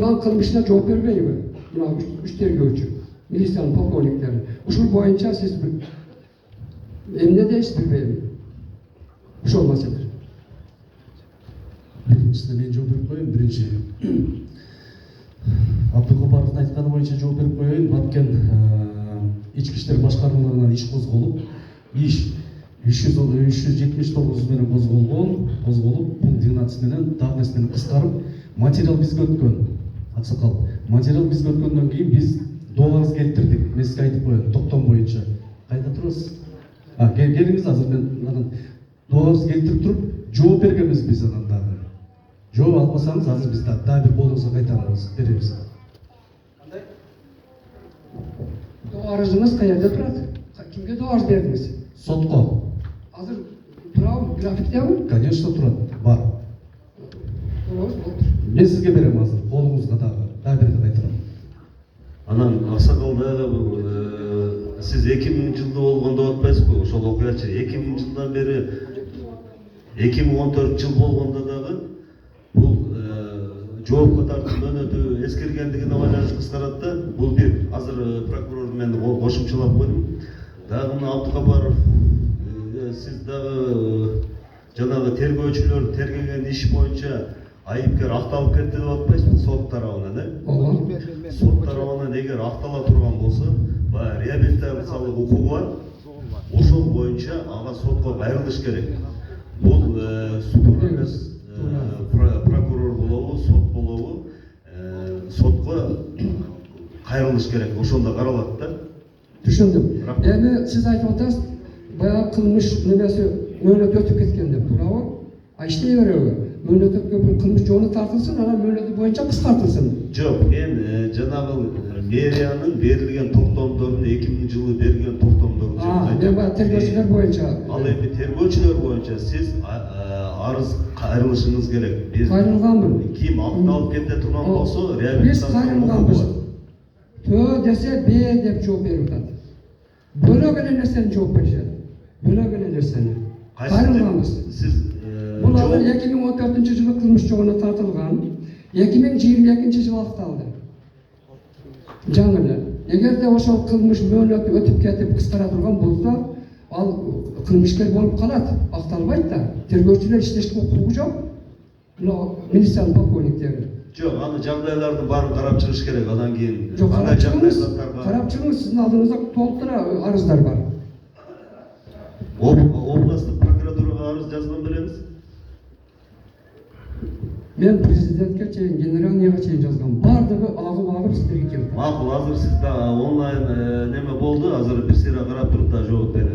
кылган кылмышына жооп бербейби? Мына үч тергөөчү, милициянын полковниктери. Ушул боюнча сиз эмне дейсиз билбейм. Ошол маселе. Биринчисине мен жооп берип коеюн. Биринчи Абдыкапаровдун айтканы боюнча жооп берип коеюн. Баткен ички иштер башкармалыгынан иш козголуп, иш 379 менен козголуп, пункт 12 менен давность менен кыскарып, материал бизге өткөн. Аксакал, материал бизге өткөндөн кийин биз доорубуз келтирдик. Мен сизге айтып коеюн, токтом боюнча. Кайда турасыз? Келиңиз азыр мен анан доорубуз келтирип туруп, жооп бергенбиз биз анан дагы. Жооп албасаңыз азыр биз дагы бир болуңузга кайтарабыз, беребиз. Кандай? Доорубуңуз каерде турат? Кимге доорубуз бердиңиз? Сотко. Азыр турабы, графиктеби? Конечно, турат. Бар. Мен сизге берем азыр, колуңузга дагы бирди кайтарам. Анан Аксакал дагы сиз 2000 жылда болгондо атпайсызбы? Ошол окуячы 2000 жылдан бери 2014 жыл болгондо дагы бул жоопко тартуу мөөнөтү эскергендигине байланыштуу кыскарат да. Бул бир. Азыр прокурор мен кошумчалап койдум. Дагы мына Абдыкапаров сиз дагы жанагы тергөөчүлөр тергеген иш боюнча айыпкер акталып кетти деп атпайсызбы сот тарабынан, Ооба. Сот тарабынан эгер актала турган болсо, баягы реабилитациялык укугу бар. Ошол боюнча ага сотко кайрылыш керек. Бул суд эмес, прокурор болобу, сот болобу, сотко кайрылыш керек. Ошондо каралат да. Түшүндүм. Эми сиз айтып атасыз, баягы кылмыш немеси мөөнөт өтүп кеткен деп, туурабы? Иштей береби? Мөөнөт өткөн кылмыш жону тартылсын, анан мөөнөтү боюнча кыскартылсын. Жок, мен жанагы мэриянын берилген токтомдорун 2000 жылы берген токтомдорун Мен баягы тергөөчүлөр боюнча. Ал эми тергөөчүлөр боюнча сиз арыз кайрылышыңыз керек. Кайрылганмын. Ким акталып кете турган болсо, Биз реабилитация кайрылганбыз. Төө десе Б деп жооп берип атат. Бөлөгөн нерсени жооп беришет. Бөлөгөн нерсени. Кайрылганбыз. Сиз Бул азыр 2014 жылы кылмыш жогуна тартылган. 2022 жылы акталды. Жаңы эле. Эгерде ошол кылмыш мөөнөтү өтүп кетип кыскара турган болсо, ал кылмышкер болуп калат, акталбайт да. Тергөөчүлөр иштешке укугу жок. Мына милициянын полковниктери. Жок, аны жагдайлардын баарын карап чыгыш керек. Андан кийин Жок, карап чыгыңыз, сиздин алдыңызда толтура арыздар бар. Областтык прокуратурага арыз жазган белеңиз? Мен президентке чейин, генеральныйга чейин жазгам. Бардыгы агып сиздерге келип. Макул, азыр сиз да онлайн неме болду, азыр бир сыйра карап туруп да жооп бериңиз.